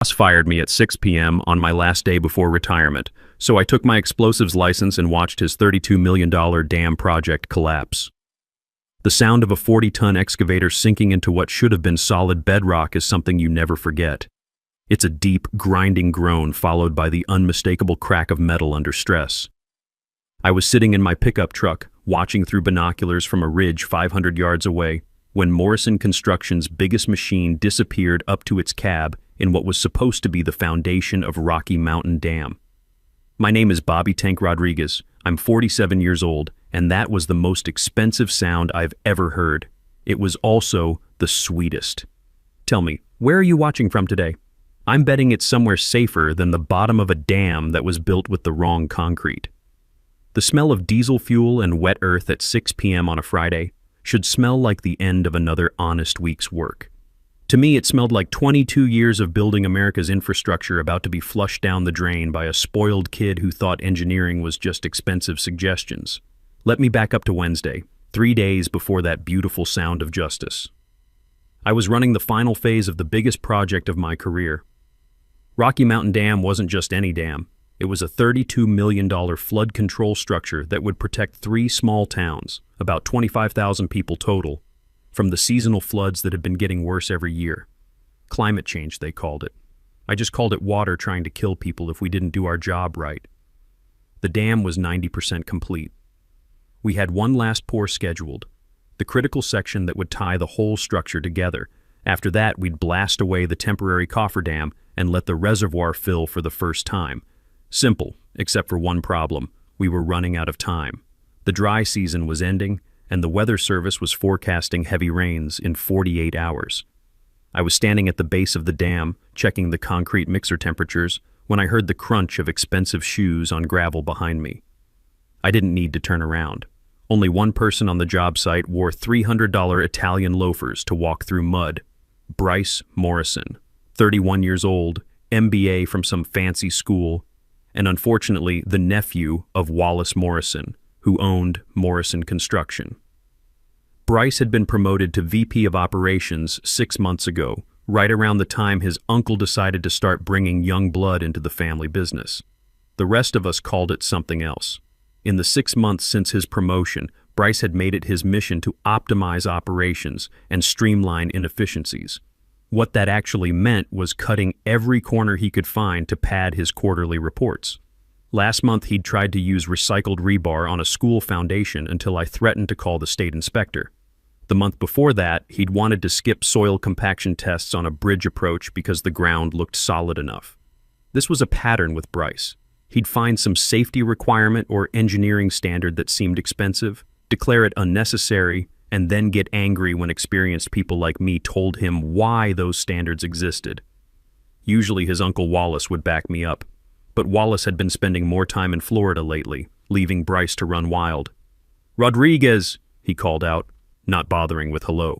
Boss fired me at 6 p.m. on my last day before retirement, so I took my explosives license and watched his $32 million dam project collapse. The sound of a 40-ton excavator sinking into what should have been solid bedrock is something you never forget. It's a deep, grinding groan followed by the unmistakable crack of metal under stress. I was sitting in my pickup truck, watching through binoculars from a ridge 500 yards away, when Morrison Construction's biggest machine disappeared up to its cab in what was supposed to be the foundation of Rocky Mountain Dam. My name is Bobby Tank Rodriguez. I'm 47 years old, and that was the most expensive sound I've ever heard. It was also the sweetest. Tell me, where are you watching from today? I'm betting it's somewhere safer than the bottom of a dam that was built with the wrong concrete. The smell of diesel fuel and wet earth at 6 p.m. on a Friday should smell like the end of another honest week's work. To me, it smelled like 22 years of building America's infrastructure about to be flushed down the drain by a spoiled kid who thought engineering was just expensive suggestions. Let me back up to Wednesday, 3 days before that beautiful sound of justice. I was running the final phase of the biggest project of my career. Rocky Mountain Dam wasn't just any dam. It was a $32 million flood control structure that would protect 3 small towns, about 25,000 people total, from the seasonal floods that had been getting worse every year. Climate change, they called it. I just called it water trying to kill people if we didn't do our job right. The dam was 90% complete. We had one last pour scheduled, the critical section that would tie the whole structure together. After that, we'd blast away the temporary cofferdam and let the reservoir fill for the first time. Simple, except for one problem. We were running out of time. The dry season was ending, and the weather service was forecasting heavy rains in 48 hours. I was standing at the base of the dam, checking the concrete mixer temperatures, when I heard the crunch of expensive shoes on gravel behind me. I didn't need to turn around. Only one person on the job site wore $300 Italian loafers to walk through mud. Bryce Morrison, 31 years old, MBA from some fancy school, and unfortunately the nephew of Wallace Morrison, who owned Morrison Construction. Bryce had been promoted to VP of Operations 6 months ago, right around the time his uncle decided to start bringing young blood into the family business. The rest of us called it something else. In the 6 months since his promotion, Bryce had made it his mission to optimize operations and streamline inefficiencies. What that actually meant was cutting every corner he could find to pad his quarterly reports. Last month, he'd tried to use recycled rebar on a school foundation until I threatened to call the state inspector. The month before that, he'd wanted to skip soil compaction tests on a bridge approach because the ground looked solid enough. This was a pattern with Bryce. He'd find some safety requirement or engineering standard that seemed expensive, declare it unnecessary, and then get angry when experienced people like me told him why those standards existed. Usually his uncle Wallace would back me up, but Wallace had been spending more time in Florida lately, leaving Bryce to run wild. "Rodriguez," he called out, not bothering with hello.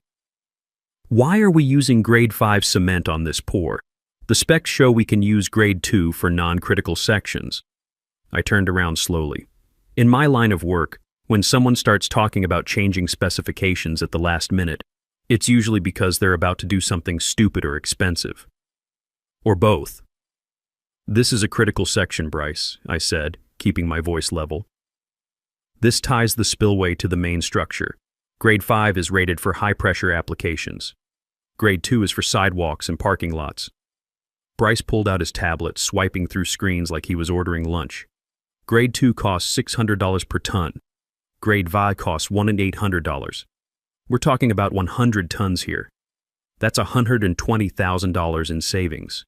"Why are we using grade 5 cement on this pour? The specs show we can use grade 2 for non-critical sections." I turned around slowly. In my line of work, when someone starts talking about changing specifications at the last minute, it's usually because they're about to do something stupid or expensive. Or both. "This is a critical section, Bryce," I said, keeping my voice level. "This ties the spillway to the main structure. Grade 5 is rated for high-pressure applications. Grade 2 is for sidewalks and parking lots." Bryce pulled out his tablet, swiping through screens like he was ordering lunch. "Grade 2 costs $600 per ton. Grade 5 costs $1,800. We're talking about 100 tons here. That's $120,000 in savings."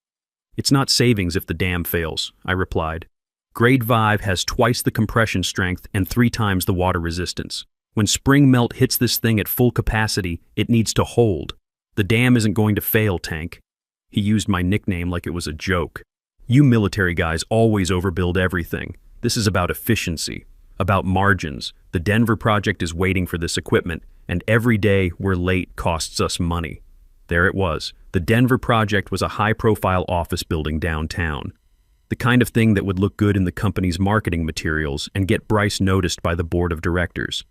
"It's not savings if the dam fails," I replied. "Grade 5 has twice the compression strength and 3 times the water resistance. When spring melt hits this thing at full capacity, it needs to hold. The dam isn't going to fail, Tank." He used my nickname like it was a joke. "You military guys always overbuild everything. This is about efficiency, about margins. The Denver project is waiting for this equipment, and every day we're late costs us money." There it was. The Denver project was a high-profile office building downtown. The kind of thing that would look good in the company's marketing materials and get Bryce noticed by the board of directors.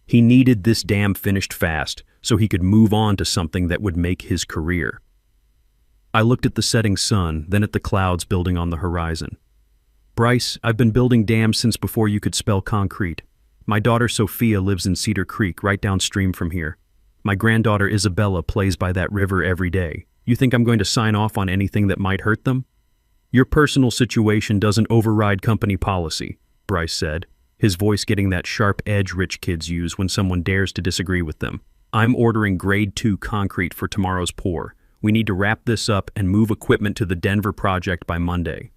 He needed this dam finished fast so he could move on to something that would make his career. I looked at the setting sun, then at the clouds building on the horizon. Bryce, I've been building dams since before you could spell concrete. My daughter Sophia lives in Cedar Creek, right downstream from here. My granddaughter Isabella plays by that river every day. You think I'm going to sign off on anything that might hurt them? Your personal situation doesn't override company policy, Bryce said, his voice getting that sharp edge rich kids use when someone dares to disagree with them. I'm ordering grade 2 concrete for tomorrow's pour. We need to wrap this up and move equipment to the Denver project by Monday.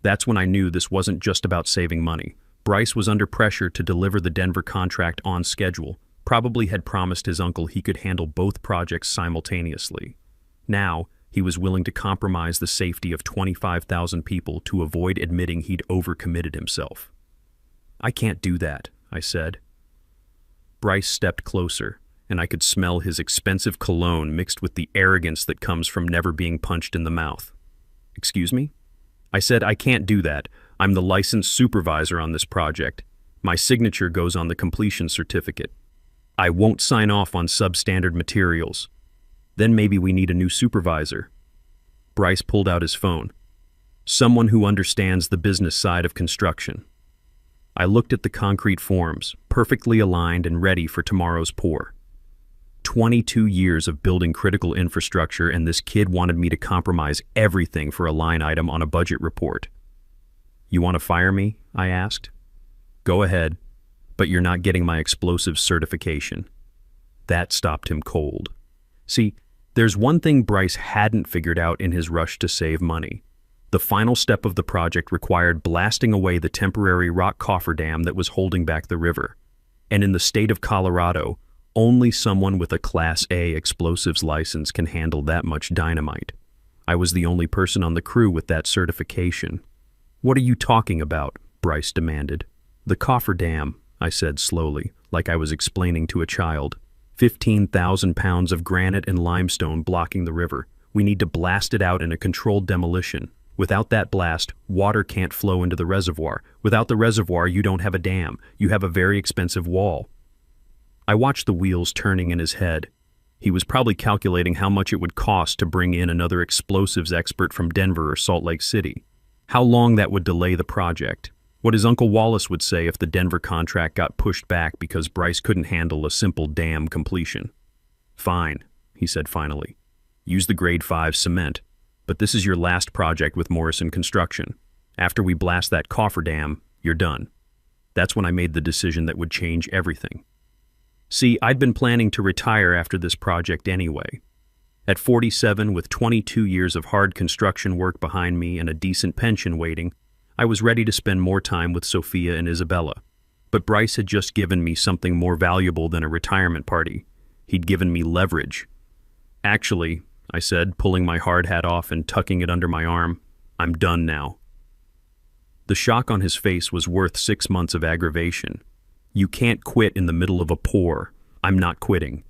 That's when I knew this wasn't just about saving money. Bryce was under pressure to deliver the Denver contract on schedule, probably had promised his uncle he could handle both projects simultaneously. Now, he was willing to compromise the safety of 25,000 people to avoid admitting he'd overcommitted himself. I can't do that, I said. Bryce stepped closer, and I could smell his expensive cologne mixed with the arrogance that comes from never being punched in the mouth. Excuse me? I said, I can't do that. I'm the licensed supervisor on this project. My signature goes on the completion certificate. I won't sign off on substandard materials. Then maybe we need a new supervisor. Bryce pulled out his phone. Someone who understands the business side of construction. I looked at the concrete forms, perfectly aligned and ready for tomorrow's pour. 22 years of building critical infrastructure, and this kid wanted me to compromise everything for a line item on a budget report. You want to fire me? I asked. Go ahead, but you're not getting my explosives certification. That stopped him cold. See, there's one thing Bryce hadn't figured out in his rush to save money. The final step of the project required blasting away the temporary rock cofferdam that was holding back the river. And in the state of Colorado, only someone with a Class A explosives license can handle that much dynamite. I was the only person on the crew with that certification. What are you talking about? Bryce demanded. The cofferdam, I said slowly, like I was explaining to a child. 15,000 pounds of granite and limestone blocking the river. We need to blast it out in a controlled demolition. Without that blast, water can't flow into the reservoir. Without the reservoir, you don't have a dam. You have a very expensive wall. I watched the wheels turning in his head. He was probably calculating how much it would cost to bring in another explosives expert from Denver or Salt Lake City. How long that would delay the project. What his Uncle Wallace would say if the Denver contract got pushed back because Bryce couldn't handle a simple dam completion. Fine, he said finally. Use the grade 5 cement. But this is your last project with Morrison Construction. After we blast that cofferdam, you're done. That's when I made the decision that would change everything. See, I'd been planning to retire after this project anyway. At 47, with 22 years of hard construction work behind me and a decent pension waiting, I was ready to spend more time with Sophia and Isabella. But Bryce had just given me something more valuable than a retirement party. He'd given me leverage. Actually, I said, pulling my hard hat off and tucking it under my arm, I'm done now. The shock on his face was worth 6 months of aggravation. You can't quit in the middle of a pour. I'm not quitting.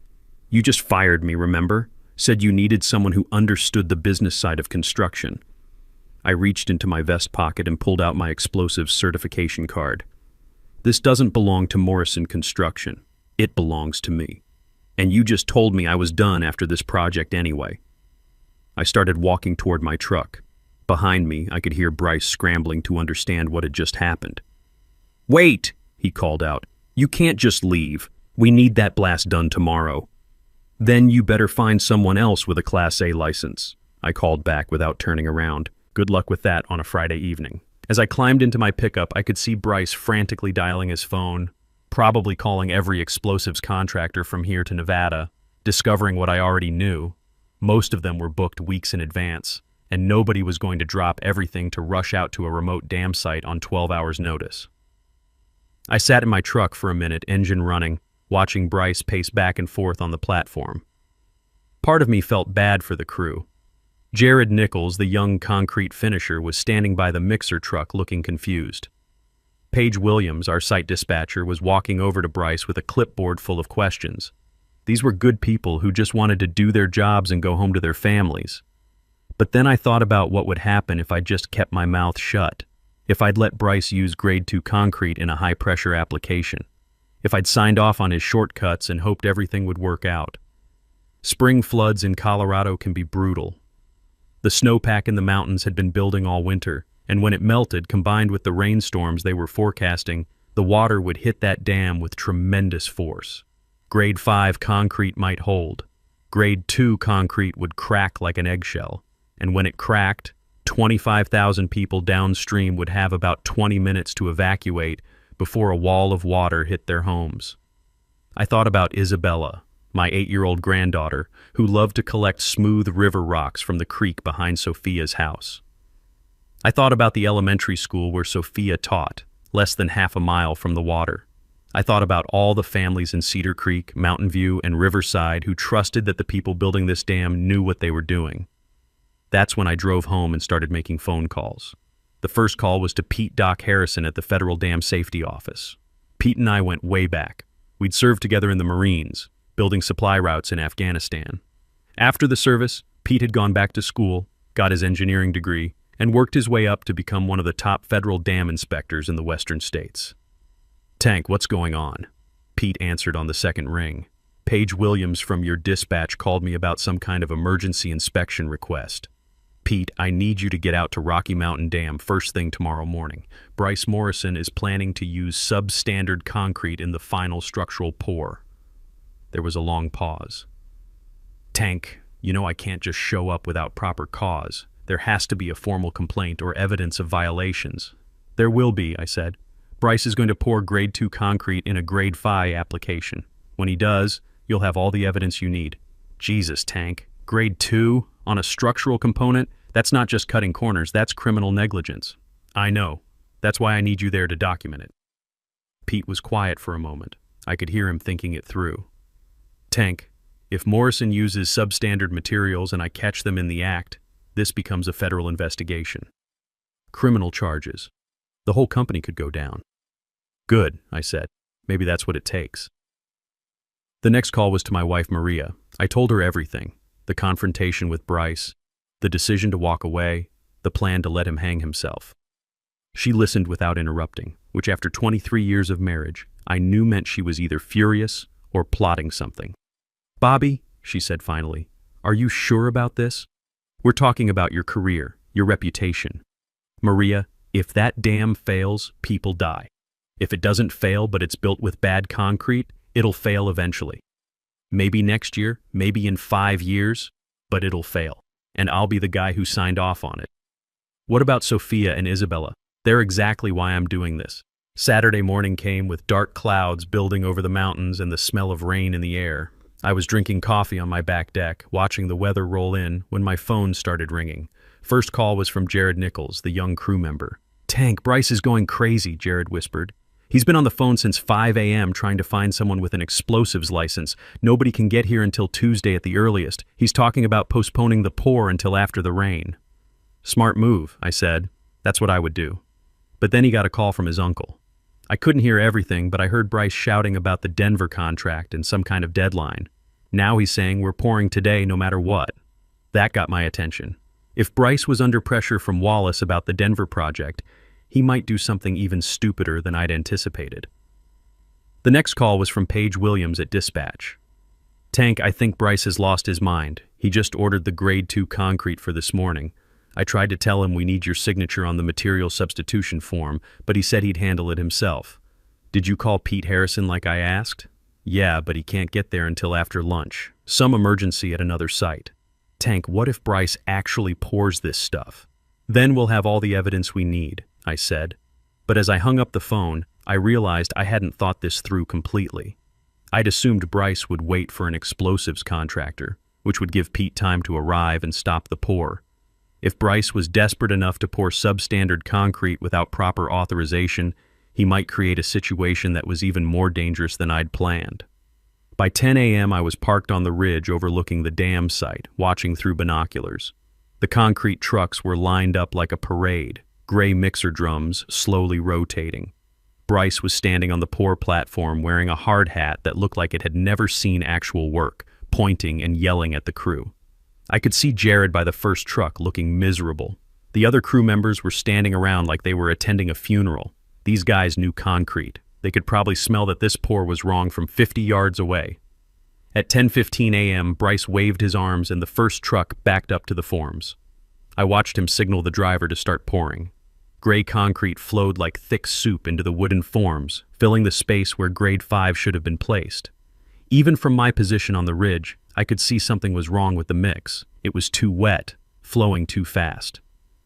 You just fired me, remember? Said you needed someone who understood the business side of construction. I reached into my vest pocket and pulled out my explosives certification card. This doesn't belong to Morrison Construction. It belongs to me. And you just told me I was done after this project anyway. I started walking toward my truck. Behind me, I could hear Bryce scrambling to understand what had just happened. Wait, he called out. You can't just leave. We need that blast done tomorrow. Then you better find someone else with a Class A license, I called back without turning around. Good luck with that on a Friday evening. As I climbed into my pickup, I could see Bryce frantically dialing his phone, probably calling every explosives contractor from here to Nevada, discovering what I already knew. Most of them were booked weeks in advance, and nobody was going to drop everything to rush out to a remote dam site on 12 hours' notice. I sat in my truck for a minute, engine running, watching Bryce pace back and forth on the platform. Part of me felt bad for the crew. Jared Nichols, the young concrete finisher, was standing by the mixer truck looking confused. Paige Williams, our site dispatcher, was walking over to Bryce with a clipboard full of questions. These were good people who just wanted to do their jobs and go home to their families. But then I thought about what would happen if I just kept my mouth shut, if I'd let Bryce use grade 2 concrete in a high-pressure application, if I'd signed off on his shortcuts and hoped everything would work out. Spring floods in Colorado can be brutal. The snowpack in the mountains had been building all winter, and when it melted, combined with the rainstorms they were forecasting, the water would hit that dam with tremendous force. Grade 5 concrete might hold. Grade 2 concrete would crack like an eggshell, and when it cracked, 25,000 people downstream would have about 20 minutes to evacuate before a wall of water hit their homes. I thought about Isabella, my 8-year-old granddaughter, who loved to collect smooth river rocks from the creek behind Sophia's house. I thought about the elementary school where Sophia taught, less than half a mile from the water. I thought about all the families in Cedar Creek, Mountain View, and Riverside who trusted that the people building this dam knew what they were doing. That's when I drove home and started making phone calls. The first call was to Pete "Doc" Harrison at the Federal Dam Safety Office. Pete and I went way back. We'd served together in the Marines, building supply routes in Afghanistan. After the service, Pete had gone back to school, got his engineering degree, and worked his way up to become one of the top federal dam inspectors in the western states. "Tank, what's going on?" Pete answered on the second ring. "Paige Williams from your dispatch called me about some kind of emergency inspection request. Pete, I need you to get out to Rocky Mountain Dam first thing tomorrow morning. Bryce Morrison is planning to use substandard concrete in the final structural pour." There was a long pause. "Tank, you know I can't just show up without proper cause. There has to be a formal complaint or evidence of violations." "There will be," I said. "Bryce is going to pour grade 2 concrete in a grade 5 application. When he does, you'll have all the evidence you need." "Jesus, Tank, grade 2 on a structural component? That's not just cutting corners, that's criminal negligence." "I know. That's why I need you there to document it." Pete was quiet for a moment. I could hear him thinking it through. "Tank, if Morrison uses substandard materials and I catch them in the act, this becomes a federal investigation. Criminal charges. The whole company could go down." "Good," I said. "Maybe that's what it takes." The next call was to my wife Maria. I told her everything. The confrontation with Bryce, the decision to walk away, the plan to let him hang himself. She listened without interrupting, which after 23 years of marriage, I knew meant she was either furious or plotting something. "Bobby," she said finally, "are you sure about this? We're talking about your career, your reputation. Maria, if that dam fails, people die. If it doesn't fail but it's built with bad concrete, it'll fail eventually. Maybe next year, maybe in 5 years, but it'll fail. And I'll be the guy who signed off on it. What about Sophia and Isabella? They're exactly why I'm doing this." Saturday morning came with dark clouds building over the mountains and the smell of rain in the air. I was drinking coffee on my back deck, watching the weather roll in, when my phone started ringing. First call was from Jared Nichols, the young crew member. "Tank, Bryce is going crazy," Jared whispered. "He's been on the phone since 5 a.m. trying to find someone with an explosives license. Nobody can get here until Tuesday at the earliest. He's talking about postponing the pour until after the rain." "Smart move," I said. "That's what I would do." But then he got a call from his uncle. I couldn't hear everything, but I heard Bryce shouting about the Denver contract and some kind of deadline. Now he's saying we're pouring today no matter what. That got my attention. If Bryce was under pressure from Wallace about the Denver project, he might do something even stupider than I'd anticipated. The next call was from Paige Williams at dispatch. "Tank, I think Bryce has lost his mind. He just ordered the grade 2 concrete for this morning. I tried to tell him we need your signature on the material substitution form, but he said he'd handle it himself. Did you call Pete Harrison like I asked?" "Yeah, but he can't get there until after lunch. Some emergency at another site." "Tank, what if Bryce actually pours this stuff? Then we'll have all the evidence we need," I said. But as I hung up the phone, I realized I hadn't thought this through completely. I'd assumed Bryce would wait for an explosives contractor, which would give Pete time to arrive and stop the pour. If Bryce was desperate enough to pour substandard concrete without proper authorization, he might create a situation that was even more dangerous than I'd planned. By 10 a.m. I was parked on the ridge overlooking the dam site, watching through binoculars. The concrete trucks were lined up like a parade, gray mixer drums slowly rotating. Bryce was standing on the pour platform wearing a hard hat that looked like it had never seen actual work, pointing and yelling at the crew. I could see Jared by the first truck looking miserable. The other crew members were standing around like they were attending a funeral. These guys knew concrete. They could probably smell that this pour was wrong from 50 yards away. At 10:15 a.m., Bryce waved his arms and the first truck backed up to the forms. I watched him signal the driver to start pouring. Gray concrete flowed like thick soup into the wooden forms, filling the space where grade 5 should have been placed. Even from my position on the ridge, I could see something was wrong with the mix. It was too wet, flowing too fast.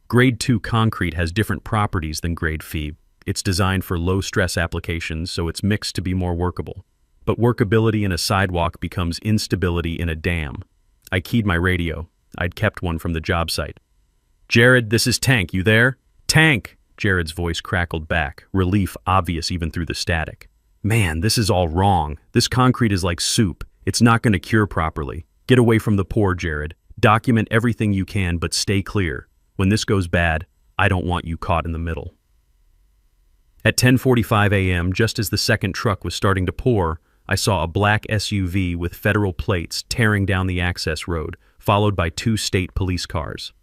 Grade 2 concrete has different properties than grade 5. It's designed for low-stress applications, so it's mixed to be more workable. But workability in a sidewalk becomes instability in a dam. I keyed my radio. I'd kept one from the job site. "Jared, this is Tank. You there?" "Tank!" Jared's voice crackled back, relief obvious even through the static. "Man, this is all wrong. This concrete is like soup. It's not going to cure properly. Get away from the pour, Jared. Document everything you can, but stay clear. When this goes bad, I don't want you caught in the middle." At 10:45 a.m., just as the second truck was starting to pour, I saw a black SUV with federal plates tearing down the access road, followed by 2 state police cars.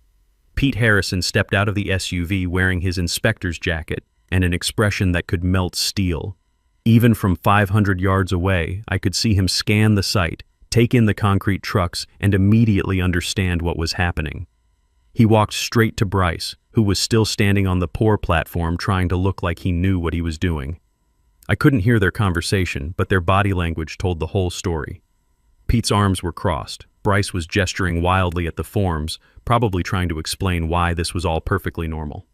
Pete Harrison stepped out of the SUV wearing his inspector's jacket and an expression that could melt steel. Even from 500 yards away, I could see him scan the site, take in the concrete trucks, and immediately understand what was happening. He walked straight to Bryce, who was still standing on the pour platform trying to look like he knew what he was doing. I couldn't hear their conversation, but their body language told the whole story. Pete's arms were crossed. Bryce was gesturing wildly at the forms, probably trying to explain why this was all perfectly normal.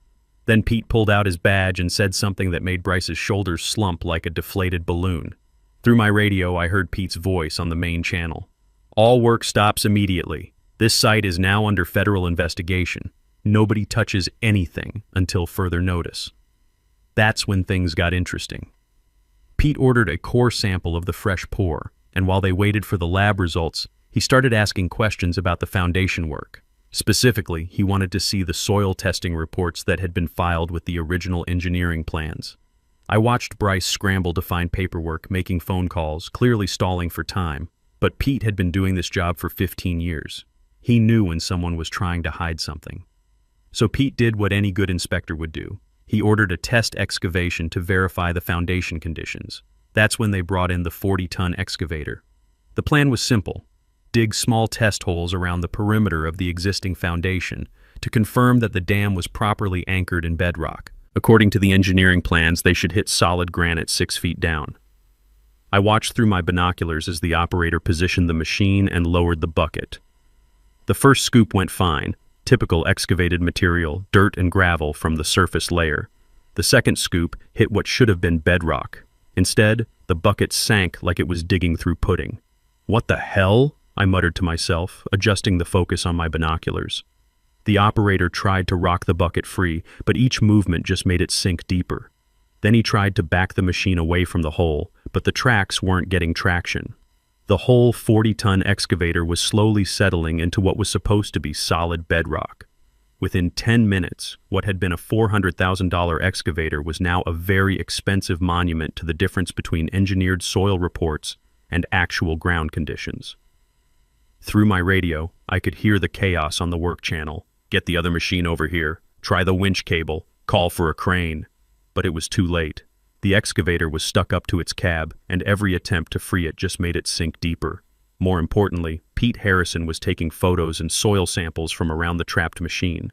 Then Pete pulled out his badge and said something that made Bryce's shoulders slump like a deflated balloon. Through my radio, I heard Pete's voice on the main channel. "All work stops immediately. This site is now under federal investigation. Nobody touches anything until further notice." That's when things got interesting. Pete ordered a core sample of the fresh pour, and while they waited for the lab results, he started asking questions about the foundation work. Specifically, he wanted to see the soil testing reports that had been filed with the original engineering plans. I watched Bryce scramble to find paperwork, making phone calls, clearly stalling for time, but Pete had been doing this job for 15 years. He knew when someone was trying to hide something. So Pete did what any good inspector would do. He ordered a test excavation to verify the foundation conditions. That's when they brought in the 40-ton excavator. The plan was simple: dig small test holes around the perimeter of the existing foundation to confirm that the dam was properly anchored in bedrock. According to the engineering plans, they should hit solid granite 6 feet down. I watched through my binoculars as the operator positioned the machine and lowered the bucket. The first scoop went fine. Typical excavated material, dirt and gravel from the surface layer. The second scoop hit what should have been bedrock. Instead, the bucket sank like it was digging through pudding. "What the hell?" I muttered to myself, adjusting the focus on my binoculars. The operator tried to rock the bucket free, but each movement just made it sink deeper. Then he tried to back the machine away from the hole, but the tracks weren't getting traction. The whole 40-ton excavator was slowly settling into what was supposed to be solid bedrock. Within 10 minutes, what had been a $400,000 excavator was now a very expensive monument to the difference between engineered soil reports and actual ground conditions. Through my radio, I could hear the chaos on the work channel. "Get the other machine over here. Try the winch cable. Call for a crane." But it was too late. The excavator was stuck up to its cab, and every attempt to free it just made it sink deeper. More importantly, Pete Harrison was taking photos and soil samples from around the trapped machine.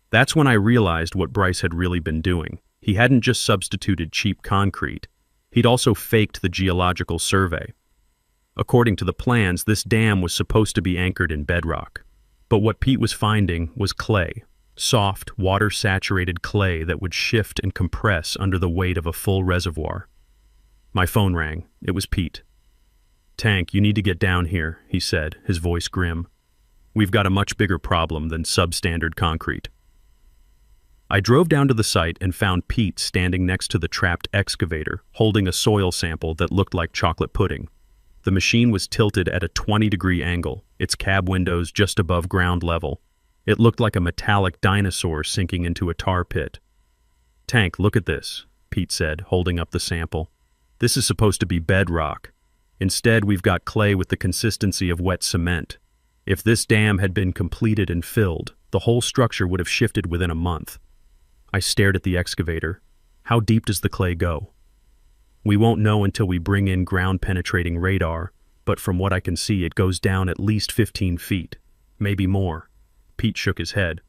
That's when I realized what Bryce had really been doing. He hadn't just substituted cheap concrete. He'd also faked the geological survey. According to the plans, this dam was supposed to be anchored in bedrock. But what Pete was finding was clay. Soft, water-saturated clay that would shift and compress under the weight of a full reservoir. My phone rang. It was Pete. "Tank, you need to get down here," he said, his voice grim. "We've got a much bigger problem than substandard concrete." I drove down to the site and found Pete standing next to the trapped excavator, holding a soil sample that looked like chocolate pudding. The machine was tilted at a 20-degree angle, its cab windows just above ground level. It looked like a metallic dinosaur sinking into a tar pit. "Tank, look at this," Pete said, holding up the sample. "This is supposed to be bedrock. Instead, we've got clay with the consistency of wet cement. If this dam had been completed and filled, the whole structure would have shifted within a month." I stared at the excavator. "How deep does the clay go?" "We won't know until we bring in ground-penetrating radar, but from what I can see, it goes down at least 15 feet, maybe more." Pete shook his head.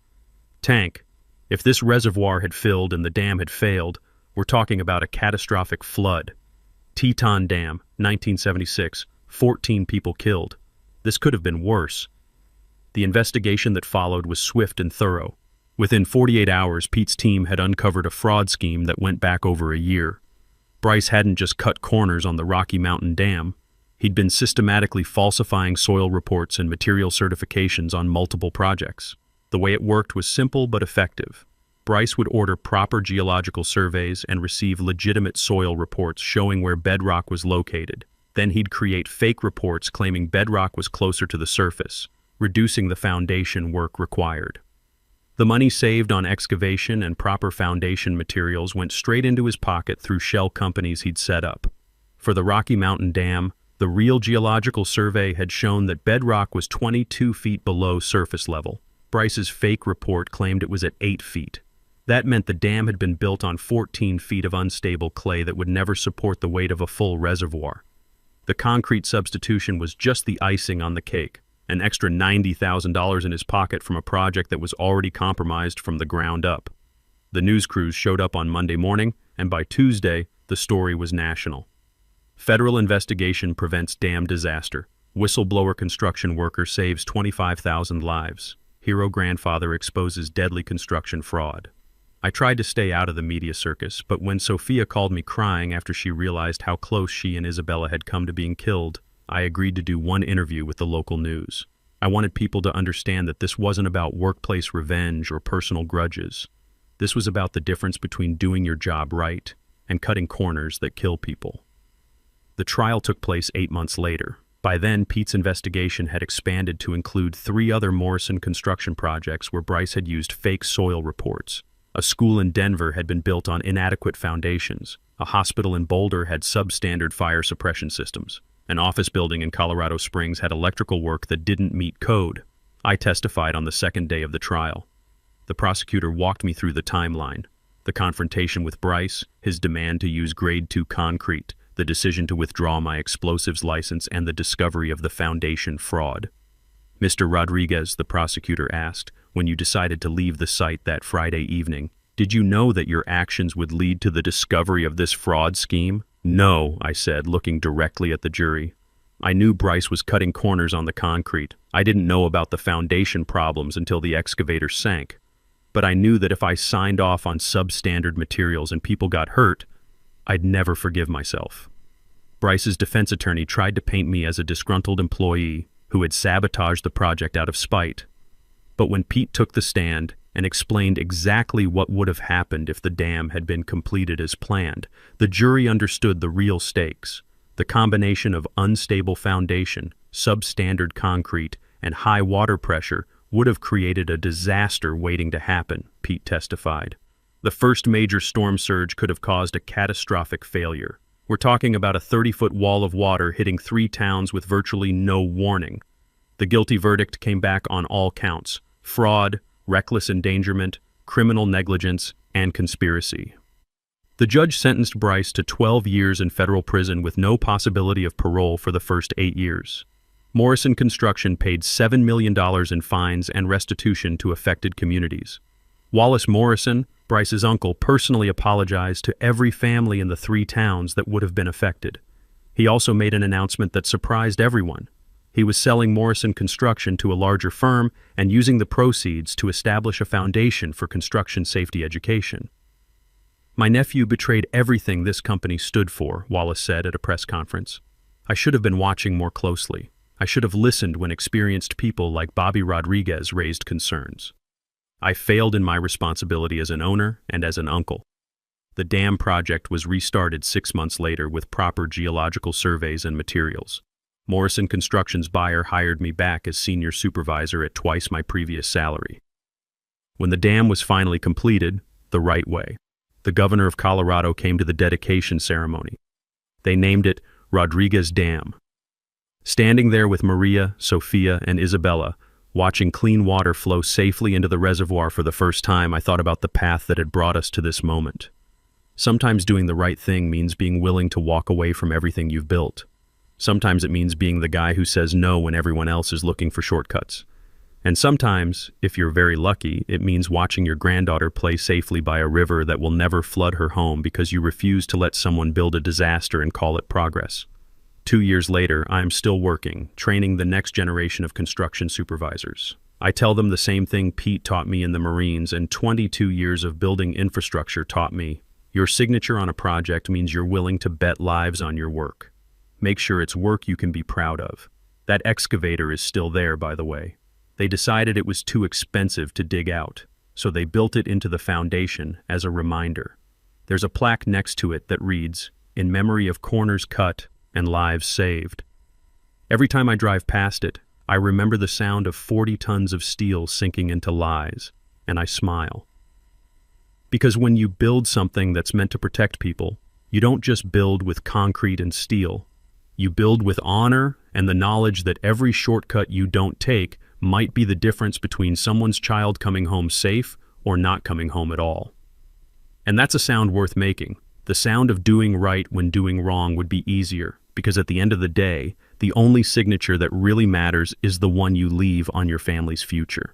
Tank. If this reservoir had filled and the dam had failed, we're talking about a catastrophic flood. Teton Dam, 1976, 14 people killed. This could have been worse. The investigation that followed was swift and thorough. Within 48 hours, Pete's team had uncovered a fraud scheme that went back over a year. Bryce hadn't just cut corners on the Rocky Mountain Dam. He'd been systematically falsifying soil reports and material certifications on multiple projects. The way it worked was simple but effective. Bryce would order proper geological surveys and receive legitimate soil reports showing where bedrock was located. Then he'd create fake reports claiming bedrock was closer to the surface, reducing the foundation work required. The money saved on excavation and proper foundation materials went straight into his pocket through shell companies he'd set up. For the Rocky Mountain Dam, the real geological survey had shown that bedrock was 22 feet below surface level. Bryce's fake report claimed it was at 8 feet. That meant the dam had been built on 14 feet of unstable clay that would never support the weight of a full reservoir. The concrete substitution was just the icing on the cake, an extra $90,000 in his pocket from a project that was already compromised from the ground up. The news crews showed up on Monday morning, and by Tuesday, the story was national. Federal investigation prevents dam disaster. Whistleblower construction worker saves 25,000 lives. Hero grandfather exposes deadly construction fraud. I tried to stay out of the media circus, but when Sophia called me crying after she realized how close she and Isabella had come to being killed, I agreed to do one interview with the local news. I wanted people to understand that this wasn't about workplace revenge or personal grudges. This was about the difference between doing your job right and cutting corners that kill people. The trial took place 8 months later. By then, Pete's investigation had expanded to include 3 other Morrison construction projects where Bryce had used fake soil reports. A school in Denver had been built on inadequate foundations. A hospital in Boulder had substandard fire suppression systems. An office building in Colorado Springs had electrical work that didn't meet code. I testified on the second day of the trial. The prosecutor walked me through the timeline. The confrontation with Bryce, his demand to use grade 2 concrete, the decision to withdraw my explosives license, and the discovery of the foundation fraud. Mr. Rodriguez, the prosecutor asked, when you decided to leave the site that Friday evening, did you know that your actions would lead to the discovery of this fraud scheme? No, I said, looking directly at the jury. I knew Bryce was cutting corners on the concrete. I didn't know about the foundation problems until the excavator sank. But I knew that if I signed off on substandard materials and people got hurt, I'd never forgive myself. Bryce's defense attorney tried to paint me as a disgruntled employee who had sabotaged the project out of spite. But when Pete took the stand and explained exactly what would have happened if the dam had been completed as planned, the jury understood the real stakes. The combination of unstable foundation, substandard concrete, and high water pressure would have created a disaster waiting to happen, Pete testified. The first major storm surge could have caused a catastrophic failure. We're talking about a 30-foot wall of water hitting 3 towns with virtually no warning. The guilty verdict came back on all counts: fraud, reckless endangerment, criminal negligence, and conspiracy. The judge sentenced Bryce to 12 years in federal prison with no possibility of parole for the first 8 years. Morrison Construction paid $7 million in fines and restitution to affected communities. Wallace Morrison, Bryce's uncle, personally apologized to every family in the 3 towns that would have been affected. He also made an announcement that surprised everyone. He was selling Morrison Construction to a larger firm and using the proceeds to establish a foundation for construction safety education. My nephew betrayed everything this company stood for, Wallace said at a press conference. I should have been watching more closely. I should have listened when experienced people like Bobby Rodriguez raised concerns. I failed in my responsibility as an owner and as an uncle. The dam project was restarted 6 months later with proper geological surveys and materials. Morrison Construction's buyer hired me back as senior supervisor at twice my previous salary. When the dam was finally completed, the right way, the governor of Colorado came to the dedication ceremony. They named it Rodriguez Dam. Standing there with Maria, Sophia, and Isabella, watching clean water flow safely into the reservoir for the first time, I thought about the path that had brought us to this moment. Sometimes doing the right thing means being willing to walk away from everything you've built. Sometimes it means being the guy who says no when everyone else is looking for shortcuts. And sometimes, if you're very lucky, it means watching your granddaughter play safely by a river that will never flood her home because you refuse to let someone build a disaster and call it progress. 2 years later, I am still working, training the next generation of construction supervisors. I tell them the same thing Pete taught me in the Marines, and 22 years of building infrastructure taught me. Your signature on a project means you're willing to bet lives on your work. Make sure it's work you can be proud of. That excavator is still there, by the way. They decided it was too expensive to dig out, so they built it into the foundation as a reminder. There's a plaque next to it that reads, "In memory of corners cut and lives saved." Every time I drive past it, I remember the sound of 40 tons of steel sinking into lies, and I smile. Because when you build something that's meant to protect people, you don't just build with concrete and steel. You build with honor and the knowledge that every shortcut you don't take might be the difference between someone's child coming home safe or not coming home at all. And that's a sound worth making. The sound of doing right when doing wrong would be easier, because at the end of the day, the only signature that really matters is the one you leave on your family's future.